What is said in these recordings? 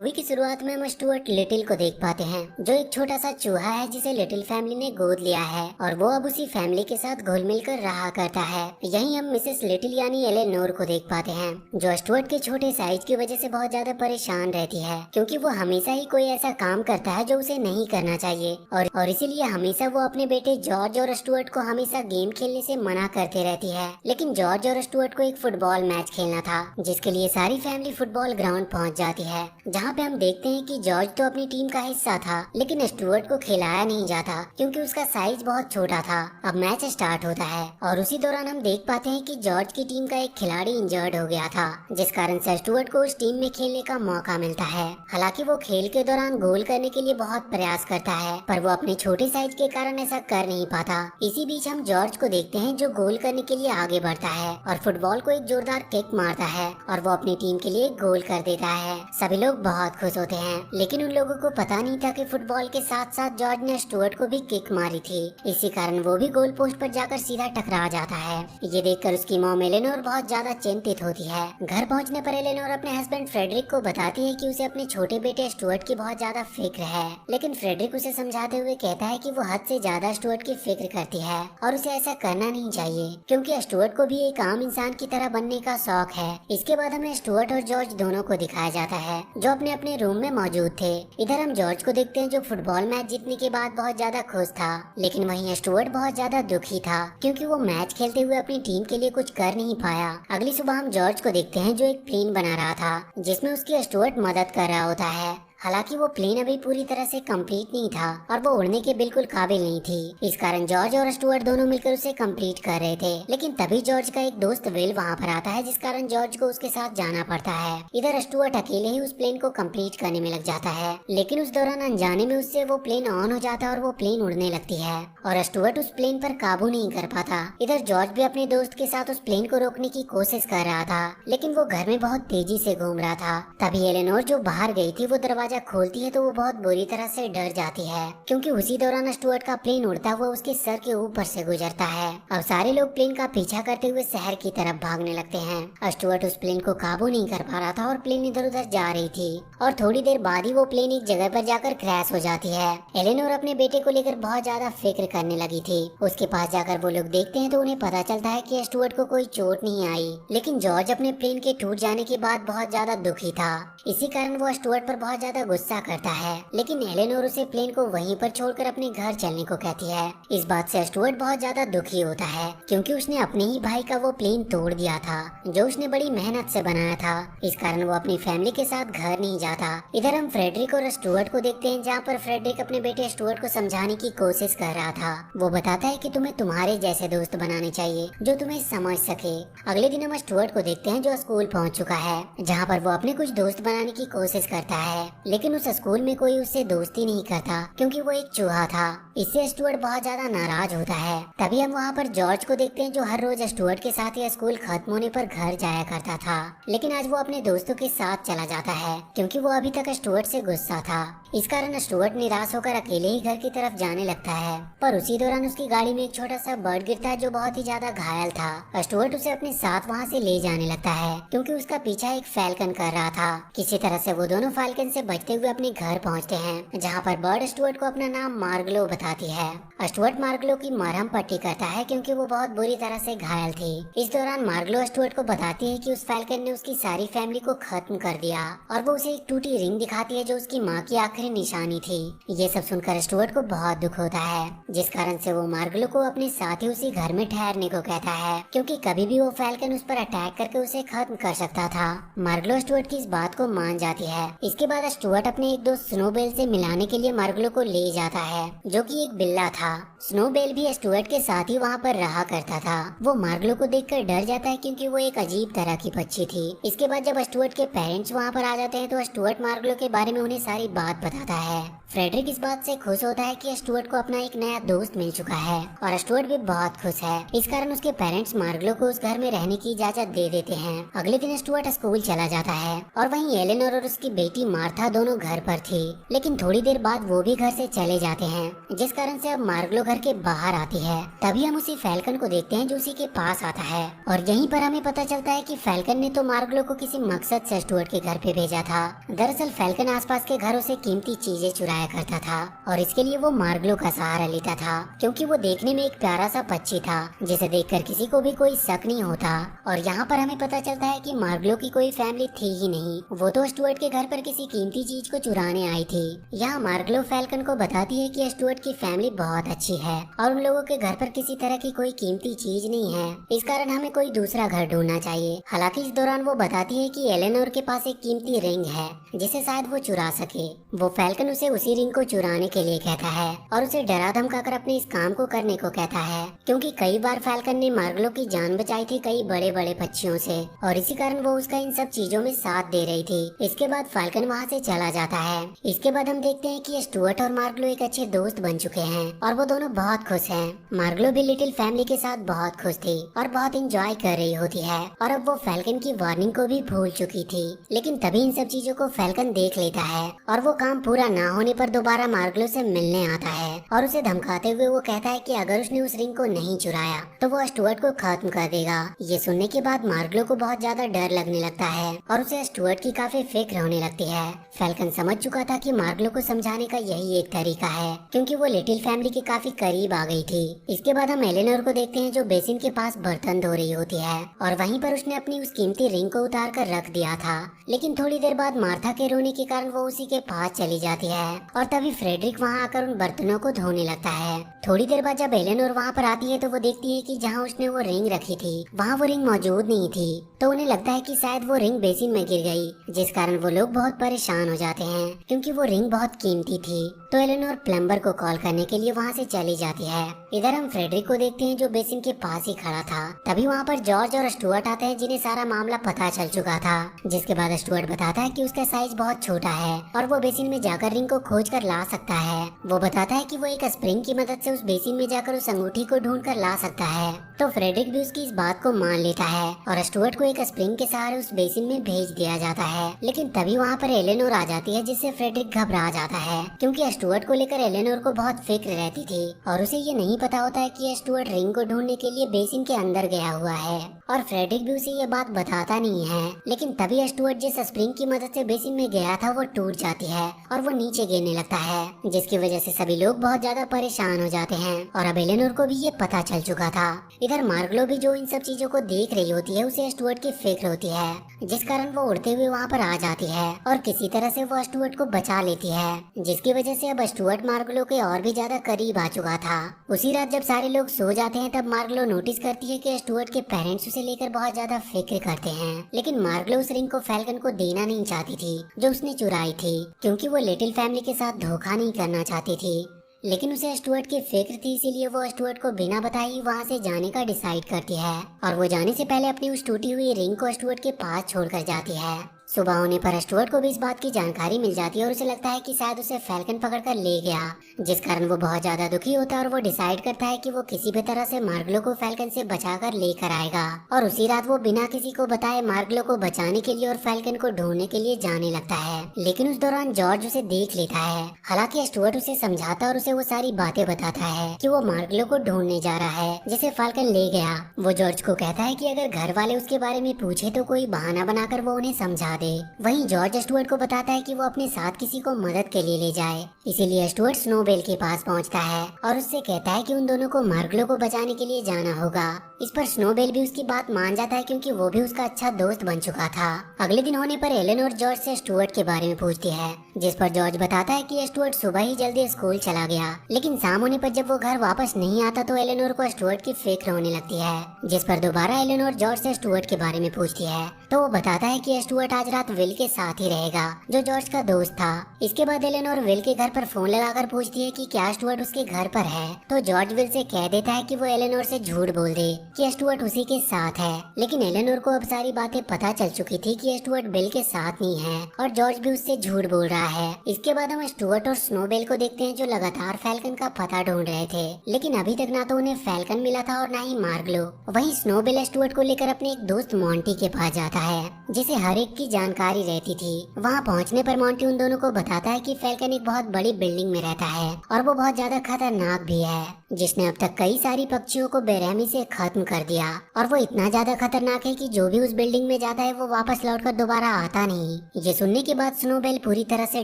Movie की शुरुआत में हम स्टुअर्ट लिटिल को देख पाते हैं, जो एक छोटा सा चूहा है जिसे लिटिल फैमिली ने गोद लिया है और वो अब उसी फैमिली के साथ घुल मिल कर रहा करता है। यहीं हम मिसेस लिटिल यानी एलेनोर को देख पाते हैं, जो स्टुअर्ट के छोटे साइज की वजह से बहुत ज्यादा परेशान रहती है, क्योंकि वो हमेशा ही कोई ऐसा काम करता है जो उसे नहीं करना चाहिए और इसीलिए हमेशा वो अपने बेटे जॉर्ज और स्टुअर्ट को हमेशा गेम खेलने से मना करते रहती है। लेकिन जॉर्ज और स्टुअर्ट को एक फुटबॉल मैच खेलना था, जिसके लिए सारी फैमिली फुटबॉल ग्राउंड पहुंच जाती है, जहाँ पे हम देखते हैं कि जॉर्ज तो अपनी टीम का हिस्सा था, लेकिन स्टुअर्ट को खिलाया नहीं जाता क्योंकि उसका साइज बहुत छोटा था। अब मैच स्टार्ट होता है और उसी दौरान हम देख पाते हैं कि जॉर्ज की टीम का एक खिलाड़ी इंजर्ड हो गया था, जिस कारण से स्टुअर्ट को उस टीम में खेलने का मौका मिलता है। हालांकि वो खेल के दौरान गोल करने के लिए बहुत प्रयास करता है, पर वो अपने छोटे साइज के कारण ऐसा कर नहीं पाता। इसी बीच हम जॉर्ज को देखते हैं, जो गोल करने के लिए आगे बढ़ता है और फुटबॉल को एक जोरदार किक मारता है और वो अपनी टीम के लिए गोल कर देता है। सभी लोग बहुत खुश होते हैं, लेकिन उन लोगों को पता नहीं था कि फुटबॉल के साथ साथ जॉर्ज ने स्टुअर्ट को भी किक मारी थी। इसी कारण वो भी गोल पोस्ट पर जाकर सीधा टकरा जाता है। ये देखकर उसकी मॉम एलेनोर बहुत ज्यादा चिंतित होती है। घर पहुंचने पर एलेनोर अपने हस्बैंड फ्रेडरिक को बताती है कि उसे अपने छोटे बेटे स्टुअर्ट की बहुत ज्यादा फिक्र है, लेकिन फ्रेडरिक उसे समझाते हुए कहता है कि वो हद से ज्यादा स्टुअर्ट की फिक्र करती है और उसे ऐसा करना नहीं चाहिए, क्योंकि स्टुअर्ट को भी एक आम इंसान की तरह बनने का शौक है। इसके बाद हमें स्टुअर्ट और जॉर्ज दोनों को दिखाया जाता है, जो अपने अपने रूम में मौजूद थे। इधर हम जॉर्ज को देखते हैं, जो फुटबॉल मैच जीतने के बाद बहुत ज्यादा खुश था, लेकिन वहीं स्टुअर्ट बहुत ज्यादा दुखी था, क्योंकि वो मैच खेलते हुए अपनी टीम के लिए कुछ कर नहीं पाया। अगली सुबह हम जॉर्ज को देखते हैं, जो एक प्लेन बना रहा था, जिसमें उसकी स्टुअर्ट मदद कर रहा होता है। हालांकि वो प्लेन अभी पूरी तरह से कंप्लीट नहीं था और वो उड़ने के बिल्कुल काबिल नहीं थी। इस कारण जॉर्ज और स्टुअर्ट दोनों मिलकर उसे कंप्लीट कर रहे थे, लेकिन तभी जॉर्ज का एक दोस्त विल वहां पर आता है, जिस कारण जॉर्ज को उसके साथ जाना पड़ता है। इधर स्टुअर्ट अकेले ही उस प्लेन को कंप्लीट करने में लग जाता है, लेकिन उस दौरान अनजाने में उससे वो प्लेन ऑन हो जाता है और वो प्लेन उड़ने लगती है और स्टुअर्ट उस प्लेन पर काबू नहीं कर पाता। इधर जॉर्ज भी अपने दोस्त के साथ उस प्लेन को रोकने की कोशिश कर रहा था, लेकिन वो घर में बहुत तेजी से घूम रहा था। तभी एलेनोर, जो बाहर गई थी, वो दरवाजा खोलती है तो वो बहुत बुरी तरह से डर जाती है, क्योंकि उसी दौरान स्टुअर्ट का प्लेन उड़ता हुआ उसके सर के ऊपर से गुजरता है। अब सारे लोग प्लेन का पीछा करते हुए शहर की तरफ भागने लगते हैं। स्टुअर्ट उस प्लेन को काबू नहीं कर पा रहा था और प्लेन इधर उधर जा रही थी और थोड़ी देर बाद ही वो प्लेन एक जगह पर जाकर क्रैश हो जाती है। एलेनोर अपने बेटे को लेकर बहुत ज्यादा फिक्र करने लगी थी। उसके पास जाकर वो लोग देखते हैं तो उन्हें पता चलता है कि स्टुअर्ट को कोई चोट नहीं आई, लेकिन जॉर्ज अपने प्लेन के टूट जाने के बाद बहुत ज्यादा दुखी था। इसी कारण वो स्टुअर्ट पर बहुत ज्यादा गुस्सा करता है, लेकिन एलेनोर उसे प्लेन को वहीं पर छोड़कर अपने घर चलने को कहती है। इस बात से स्टुअर्ट बहुत ज्यादा दुखी होता है, क्योंकि उसने अपने ही भाई का वो प्लेन तोड़ दिया था, जो उसने बड़ी मेहनत से बनाया था। इस कारण वो अपनी फैमिली के साथ घर नहीं जाता। इधर हम फ्रेडरिक और स्टुअर्ट को देखते हैं, जहाँ पर फ्रेडरिक अपने बेटे स्टुअर्ट को समझाने की कोशिश कर रहा था। वो बताता है कि तुम्हें तुम्हारे जैसे दोस्त बनाने चाहिए, जो तुम्हें समझ सके। अगले दिन हम स्टुअर्ट को देखते हैं, जो स्कूल पहुँच चुका है, जहाँ पर वो अपने कुछ दोस्त बनाने की कोशिश करता है, लेकिन उस स्कूल में कोई उससे दोस्ती नहीं करता, क्योंकि वो एक चूहा था। इससे स्टुअर्ट बहुत ज्यादा नाराज होता है। तभी हम वहाँ पर जॉर्ज को देखते हैं, जो हर रोज स्टुअर्ट के साथ ही स्कूल खत्म होने पर घर जाया करता था, लेकिन आज वो अपने दोस्तों के साथ चला जाता है, क्योंकि वो अभी तक स्टुअर्ट से गुस्सा था। इस कारण स्टुअर्ट निराश होकर अकेले ही घर की तरफ जाने लगता है, पर उसी दौरान उसकी गाड़ी में एक छोटा सा बर्ड गिरता है, जो बहुत ही ज्यादा घायल था। स्टुअर्ट उसे अपने साथ वहाँ से ले जाने लगता है, क्योंकि उसका पीछा एक फैल्कन कर रहा था। किसी तरह से वो दोनों फैल्कन से बचते हुए अपने घर पहुँचते हैं, जहाँ पर बर्ड स्टुअर्ट को अपना नाम मार्गलो बताती है। स्टुअर्ट मार्गलो की मरहम पट्टी करता है, क्योंकि वो बहुत बुरी तरह से घायल थी। इस दौरान मार्गलो स्टुअर्ट को बताती है कि उस फैल्कन ने उसकी सारी फैमिली को खत्म कर दिया, और वो उसे एक टूटी रिंग दिखाती है, जो उसकी माँ की आखिरी निशानी थी। ये सब सुनकर स्टुअर्ट को बहुत दुख होता है, जिस कारण से वो मार्गलो को अपने साथ ही उसी घर में ठहरने को कहता है, क्योंकि कभी भी वो फैल्कन उस पर अटैक करके उसे खत्म कर सकता था। मार्गलो स्टुअर्ट की इस बात को मान जाती है। इसके बाद स्टुअर्ट अपने एक दोस्त स्नोबेल से मिलाने के लिए मार्गलो को ले जाता है, जो कि एक बिल्ला था। स्नोबेल भी स्टुअर्ट के साथ ही वहाँ पर रहा करता था। वो मार्गलो को देखकर डर जाता है, क्योंकि वो एक अजीब तरह की पक्षी थी। इसके बाद जब स्टुअर्ट के पेरेंट्स वहाँ पर आ जाते हैं, तो स्टुअर्ट मार्गलो के बारे में उन्हें सारी बात बताता है। फ्रेडरिक इस बात से खुश होता है कि स्टुअर्ट को अपना एक नया दोस्त मिल चुका है, और स्टुअर्ट भी बहुत खुश है। इस कारण उसके पेरेंट्स मार्गलो को उस घर में रहने की इजाजत दे देते हैं। अगले दिन स्टुअर्ट स्कूल चला जाता है, और वहीं एलेनोर और उसकी बेटी मार्था दोनों घर पर थी, लेकिन थोड़ी देर बाद वो भी घर से चले जाते हैं, जिस कारण से अब मार्गलो घर के बाहर आती है। तभी हम उसी फैल्कन को देखते हैं जो उसी के पास आता है, और यहीं पर हमें पता चलता है कि फैल्कन ने तो मार्गलो को किसी मकसद से स्टुअर्ट के घर पे भेजा था। दरअसल फैल्कन आसपास के घरों से कीमती चीजें चुराया करता था, और इसके लिए वो मार्गलो का सहारा लेता था, क्योंकि वो देखने में एक प्यारा सा पक्षी था जिसे देखकर किसी को भी कोई शक नहीं होता। और यहाँ पर हमें पता चलता है कि मार्गलो की कोई फैमिली थी ही नहीं, वो तो स्टुअर्ट के घर पर किसी कीमती चीज को चुराने आई थी। यहाँ मार्गलो फैल्कन को बताती है कि स्टुअर्ट की फैमिली बहुत अच्छी है और उन लोगों के घर पर किसी तरह की कोई कीमती चीज नहीं है, इस कारण हमें कोई दूसरा घर ढूंढना चाहिए। हालांकि इस दौरान वो बताती है कि एलेनोर के पास एक कीमती रिंग है जिसे शायद वो चुरा सके। वो फैल्कन उसे उसी रिंग को चुराने के लिए कहता है और उसे डरा धमकाकर अपने इस काम को करने को कहता है, क्योंकि कई बार फैल्कन ने मार्गलो की जान बचाई थी कई बड़े बड़े पक्षियों से, और इसी कारण वो उसका इन सब चीजों में साथ दे रही थी। इसके बाद फैल्कन वहाँ से चला जाता है। इसके बाद हम देखते हैं कि स्टुअर्ट और मार्गलो एक अच्छे दोस्त बन चुके हैं और वो दोनों बहुत खुश हैं। मार्गलो भी लिटिल फैमिली के साथ बहुत खुश थी और बहुत एंजॉय कर रही होती है, और अब वो फैल्कन की वार्निंग को भी भूल चुकी थी। लेकिन तभी इन सब चीजों को फैल्कन देख लेता है और वो काम पूरा ना होने पर दोबारा मार्गलो से मिलने आता है, और उसे धमकाते हुए वो कहता है कि अगर उसने उस रिंग को नहीं चुराया तो वो स्टुअर्ट को खत्म कर देगा। ये सुनने के बाद मार्गलो को बहुत ज्यादा डर लगने लगता है और उसे स्टुअर्ट की काफी फिक्र होने लगती है। फैल्कन समझ चुका था कि मार्गलो को समझाने का यही एक तरीका है, क्योंकि वो लिटिल फैमिली के काफी करीब आ गई थी। इसके बाद हम एलेनोर को देखते हैं जो बेसिन के पास बर्तन धो रही होती है, और वहीं पर उसने अपनी उस कीमती रिंग को उतार कर रख दिया था। लेकिन थोड़ी देर बाद मार्था के रोने के कारण वो उसी के पास चली जाती है, और तभी फ्रेडरिक वहाँ आकर उन बर्तनों को धोने लगता है। थोड़ी देर बाद जब एलेनोर वहाँ पर आती है तो वो देखती है कि जहाँ उसने वो रिंग रखी थी वहाँ वो रिंग मौजूद नहीं थी, तो उन्हें लगता है कि शायद वो रिंग बेसिन में गिर गई, जिस कारण वो लोग बहुत परेशान हो जाते हैं क्योंकि वो रिंग बहुत कीमती थी। तो एलेनोर प्लम्बर को कॉल करने के लिए वहाँ से चली जाती है। इधर हम फ्रेडरिक को देखते हैं जो बेसिन के पास ही खड़ा था। तभी वहाँ पर जॉर्ज और स्टुअर्ट आते हैं जिन्हें सारा मामला पता चल चुका था, जिसके बाद स्टुअर्ट बताता है कि उसका साइज बहुत छोटा है और वो बेसिन में जाकर रिंग को खोज कर ला सकता है। वो बताता है कि वो एक स्प्रिंग की मदद से उस बेसिन में जाकर उस अंगूठी को ढूंढ कर ला सकता है। तो फ्रेडरिक भी उसकी इस बात को मान लेता है और स्टुअर्ट को एक स्प्रिंग के सहारे उस बेसिन में भेज दिया जाता है। लेकिन तभी वहाँ पर एलेनोर आ जाती है, जिससे फ्रेडरिक घबरा जाता है, क्योंकि स्टुअर्ट को लेकर एलेनोर को बहुत फिक्र रहती थी और उसे ये नहीं पता होता है कि स्टुअर्ट रिंग को ढूंढने के लिए बेसिन के अंदर गया हुआ है, और फ्रेडरिक भी उसे ये बात बताता नहीं है। लेकिन तभी स्टुअर्ट जिस स्प्रिंग की मदद से बेसिन में गया था वो टूट जाती है और वो नीचे गिरने लगता है, जिसकी वजह से सभी लोग बहुत ज्यादा परेशान हो जाते हैं, और अब एलेनोर को भी ये पता चल चुका था। इधर मार्गलो भी जो इन सब चीजों को देख रही होती है उसे स्टुअर्ट की फिक्र होती है, जिस कारण वो उड़ते हुए वहाँ पर आ जाती है और किसी तरह से वो स्टुअर्ट को बचा लेती है, जिसकी वजह से अब स्टुअर्ट मार्गलो के और भी ज्यादा करीब आ चुका था। उसी रात जब सारे लोग सो जाते हैं तब मार्गलो नोटिस करती है कि स्टुअर्ट के पेरेंट्स उसे लेकर बहुत ज्यादा फिक्र करते हैं, लेकिन मार्गलो उस रिंग को फैल्कन को देना नहीं चाहती थी जो उसने चुराई थी, क्योंकि वो लिटिल फैमिली के साथ धोखा नहीं करना चाहती थी। लेकिन उसे स्टुअर्ट की फिक्र थी, इसीलिए वो स्टुअर्ट को बिना बताए ही वहाँ से जाने का डिसाइड करती है, और वो जाने से पहले अपनी उस टूटी हुई रिंग को स्टुअर्ट के पास छोड़कर जाती है। सुबह होने पर स्टुअर्ट को भी इस बात की जानकारी मिल जाती है और उसे लगता है कि शायद उसे फैल्कन पकड़कर ले गया, जिस कारण वो बहुत ज्यादा दुखी होता है और वो डिसाइड करता है कि वो किसी भी तरह से मार्गलो को फैल्कन से बचाकर लेकर आएगा। और उसी रात वो बिना किसी को बताए मार्गलो को बचाने के लिए और फैल्कन को ढूंढने के लिए जाने लगता है। लेकिन उस दौरान जॉर्ज उसे देख लेता है। हालांकि स्टुअर्ट उसे समझाता और उसे वो सारी बातें बताता है कि वो मार्गलो को ढूंढने जा रहा है जिसे फैल्कन ले गया। वो जॉर्ज को कहता है कि अगर घर वाले उसके बारे में पूछे तो कोई बहाना बनाकर वो उन्हें समझा दे। वहीं जॉर्ज स्टुअर्ट को बताता है कि वो अपने साथ किसी को मदद के लिए ले जाए, इसीलिए स्टुअर्ट स्नोबेल के पास पहुंचता है और उससे कहता है कि उन दोनों को मार्गलो को बचाने के लिए जाना होगा। इस पर स्नोबेल भी उसकी बात मान जाता है, क्योंकि वो भी उसका अच्छा दोस्त बन चुका था। अगले दिन होने पर एलेनोर जॉर्ज से स्टुअर्ट के बारे में पूछती है, जिस पर जॉर्ज बताता है कि स्टुअर्ट सुबह ही जल्दी स्कूल चला गया, लेकिन शाम होने पर जब वो घर वापस नहीं आता तो एलेनोर को स्टुअर्ट की फिक्र होने लगती है। जिस पर दोबारा एलेनोर जॉर्ज से स्टुअर्ट के बारे में पूछती है, तो वो बताता है कि स्टुअर्ट आज रात विल के साथ ही रहेगा, जो जॉर्ज का दोस्त था। इसके बाद एलेनोर विल के घर पर फोन लगाकर पूछती है कि क्या स्टुअर्ट उसके घर पर है, तो जॉर्ज विल से कह देता है कि वो एलेनोर से झूठ बोल दे कि स्टुअर्ट उसी के साथ है। लेकिन एलेनोर को अब सारी बातें पता चल चुकी थी कि स्टुअर्ट विल के साथ नहीं है और जॉर्ज भी उससे झूठ बोल रहा है। इसके बाद हम स्टुअर्ट और स्नोबेल को देखते हैं जो लगातार फैल्कन का पता ढूंढ रहे थे, लेकिन अभी तक ना तो उन्हें फैल्कन मिला था और ना ही मार्गलो। वहीं स्नोबेल स्टुअर्ट को लेकर अपने एक दोस्त मॉन्टी के पास जाता जाता है जिसे हर एक की जानकारी रहती थी। वहाँ पहुँचने पर मोंटी उन दोनों को बताता है कि फैल्कन एक बहुत बड़ी बिल्डिंग में रहता है और वो बहुत ज्यादा खतरनाक भी है, जिसने अब तक कई सारी पक्षियों को बेरहमी से खत्म कर दिया। और वो इतना ज्यादा खतरनाक है कि जो भी उस बिल्डिंग में जाता है वो वापस लौटकर दोबारा आता नहीं। ये सुनने के बाद स्नोबेल पूरी तरह से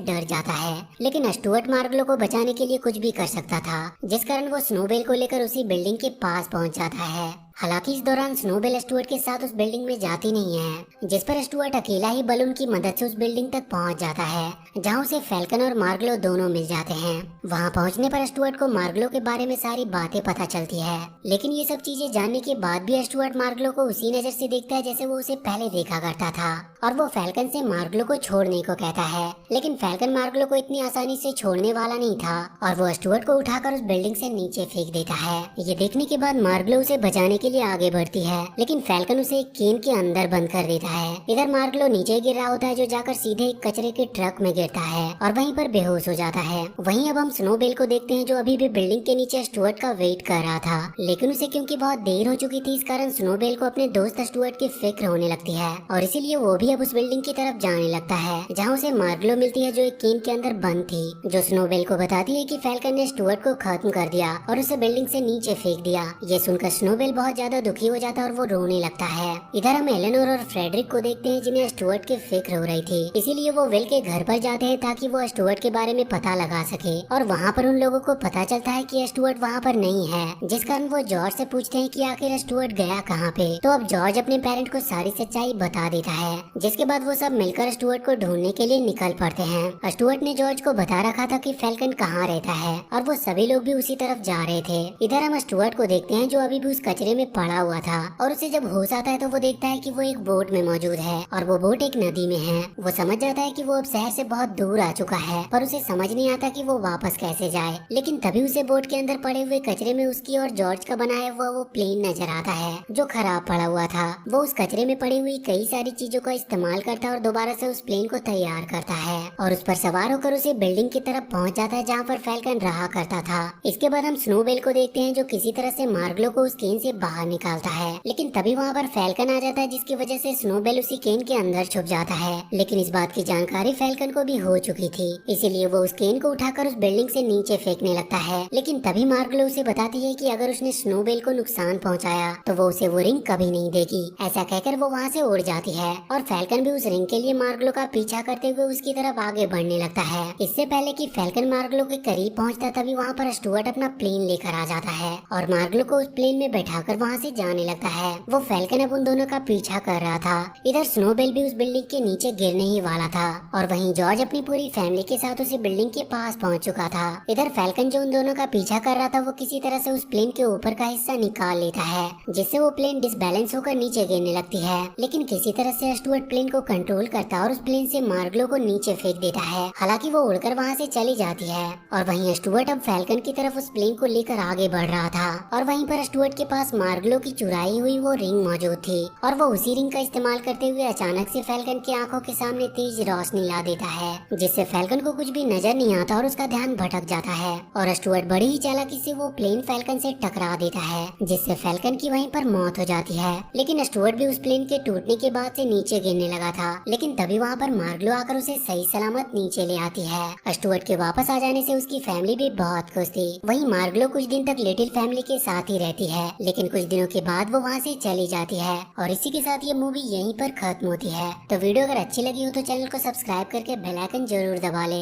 डर जाता है, लेकिन स्टुअर्ट मार्गलो को बचाने के लिए कुछ भी कर सकता था, जिस कारण वो स्नोबेल को लेकर उसी बिल्डिंग के पास पहुंच जाता है। हालांकि इस दौरान स्नोबेल स्टुअर्ट के साथ उस बिल्डिंग में जाती नहीं है, जिस पर स्टुअर्ट अकेला ही बलून की मदद से उस बिल्डिंग तक पहुंच जाता है, जहां उसे फैल्कन और मार्गलो दोनों मिल जाते हैं। वहां पहुंचने पर स्टुअर्ट को मार्गलो के बारे में सारी बातें पता चलती है, लेकिन ये सब चीजें जानने के बाद भी स्टुअर्ट मार्गलो को उसी नजर से देखता है जैसे वो उसे पहले देखा करता था, और वो फैल्कन से मार्गलो को छोड़ने को कहता है। लेकिन फैल्कन मार्गलो को इतनी आसानी से छोड़ने वाला नहीं था और वो स्टुअर्ट को उठाकर उस बिल्डिंग से नीचे फेंक देता है। ये देखने के बाद मार्गलो उसे बचाने के लिए आगे बढ़ती है, लेकिन फैल्कन उसे एक केन के अंदर बंद कर देता है। इधर मार्गलो नीचे गिर रहा होता है, जो जाकर सीधे एक कचरे के ट्रक में गिरता है और वहीं पर बेहोश हो जाता है। वहीं अब हम स्नोबेल को देखते हैं, जो अभी भी बिल्डिंग के नीचे स्टुअर्ट का वेट कर रहा था, लेकिन उसे क्योंकि बहुत देर हो चुकी थी, इस कारण स्नोबेल को अपने दोस्त स्टुअर्ट की फिक्र होने लगती है और इसीलिए वो भी अब उस बिल्डिंग की तरफ जाने लगता है, जहाँ उसे मार्गलो मिलती है जो एक केन के अंदर बंद थी, जो स्नोबेल को बताती है कि फैल्कन ने स्टुअर्ट को खत्म कर दिया और उसे बिल्डिंग से नीचे फेंक दिया। ये सुनकर स्नोबेल बहुत ज्यादा दुखी हो जाता है और वो रोने लगता है। इधर हम एलेनोर और फ्रेडरिक को देखते हैं, जिन्हें स्टुअर्ट की फिक्र हो रही थी, इसीलिए वो विल के घर पर जाते हैं ताकि वो स्टुअर्ट के बारे में पता लगा सके। और वहाँ पर उन लोगों को पता चलता है कि स्टुअर्ट वहाँ पर नहीं है, जिस कारण वो जॉर्ज से पूछते हैं कि आखिर स्टुअर्ट गया कहाँ पे। तो अब जॉर्ज अपने पेरेंट को सारी सच्चाई बता देता है, जिसके बाद वो सब मिलकर स्टुअर्ट को ढूंढने के लिए निकल पड़ते हैं। स्टुअर्ट ने जॉर्ज को बता रखा था कि फैल्कन कहाँ रहता है और वो सभी लोग भी उसी तरफ जा रहे थे। इधर हम स्टुअर्ट को देखते हैं, जो अभी भी उस कचरे में पड़ा हुआ था, और उसे जब होश आता है तो वो देखता है कि वो एक बोट में मौजूद है और वो बोट एक नदी में है। वो समझ जाता है कि वो अब शहर से बहुत दूर आ चुका है, पर उसे समझ नहीं आता कि वो वापस कैसे जाए। लेकिन तभी उसे बोट के अंदर पड़े हुए कचरे में उसकी और जॉर्ज का बनाया हुआ वो प्लेन नजर आता है, जो खराब पड़ा हुआ था। वो उस कचरे में पड़ी हुई कई सारी चीजों का इस्तेमाल करता है और दोबारा से उस प्लेन को तैयार करता है और उस पर सवार होकर उसे बिल्डिंग की तरफ पहुंच जाता है, जहाँ पर फैल्कन रहा करता था। इसके बाद हम स्नोबेल को देखते हैं, जो किसी तरह से मार्गलो को उस केन से बाहर निकालता है, लेकिन तभी वहाँ पर फैल्कन आ जाता है, जिसकी वजह से स्नोबेल उसी केन के अंदर छुप जाता है। लेकिन इस बात की जानकारी फैल्कन को भी हो चुकी थी, इसीलिए वो उस केन को उठाकर उस बिल्डिंग से नीचे फेंकने लगता है। लेकिन तभी मार्गलो उसे बताती है कि अगर उसने स्नोबेल को नुकसान पहुंचाया तो वो उसे वो रिंग कभी नहीं देगी। ऐसा कहकर वो वहाँ से उड़ जाती है और फैल्कन भी उस रिंग के लिए मार्गलो का पीछा करते हुए उसकी तरफ आगे बढ़ने लगता है। इससे पहले कि फैल्कन मार्गलो के करीब पहुँचता, तभी वहाँ पर स्टुअर्ट अपना प्लेन लेकर आ जाता है और मार्गलो को उस प्लेन में बैठाकर वहाँ से जाने लगता है। वो फैल्कन अब उन दोनों का पीछा कर रहा था। इधर स्नोबेल भी उस बिल्डिंग के नीचे गिरने ही वाला था और वहीं जॉर्ज अपनी पूरी फैमिली के साथ उसी बिल्डिंग के पास पहुंच चुका था। इधर फैल्कन जो उन दोनों का पीछा कर रहा था, वो किसी तरह से उस प्लेन के ऊपर का हिस्सा निकाल लेता है, जिससे वो प्लेन डिसबैलेंस होकर नीचे गिरने लगती है। लेकिन किसी तरह से स्टुअर्ट प्लेन को कंट्रोल करता है और उस प्लेन से मार्गलो को नीचे फेंक देता है। हालांकि वो उड़कर वहाँ से चली जाती है और वहीं स्टुअर्ट अब फैल्कन की तरफ उस प्लेन को लेकर आगे बढ़ रहा था और वहीं पर स्टुअर्ट के पास मार्गलो की चुराई हुई वो रिंग मौजूद थी और वो उसी रिंग का इस्तेमाल करते हुए अचानक से फैल्कन की आंखों के सामने तेज रोशनी ला देता है, जिससे फैल्कन को कुछ भी नजर नहीं आता और उसका ध्यान भटक जाता है और स्टुअर्ट बड़ी ही चालाकी से वो प्लेन फैल्कन से टकरा देता है, जिससे फैल्कन की वहीं पर मौत हो जाती है। लेकिन स्टुअर्ट भी उस प्लेन के टूटने के बाद से नीचे गिरने लगा था, लेकिन तभी वहाँ पर मार्गलो आकर उसे सही सलामत नीचे ले आती है। स्टुअर्ट के वापस आ जाने से उसकी फैमिली भी बहुत खुश थी। वहीं मार्गलो कुछ दिन तक लिटिल फैमिली के साथ ही रहती है, लेकिन कुछ दिनों के बाद वो वहाँ से चली जाती है और इसी के साथ ये मूवी यहीं पर खत्म होती है। तो वीडियो अगर अच्छी लगी हो तो चैनल को सब्सक्राइब करके बेल आइकन जरूर दबा ले।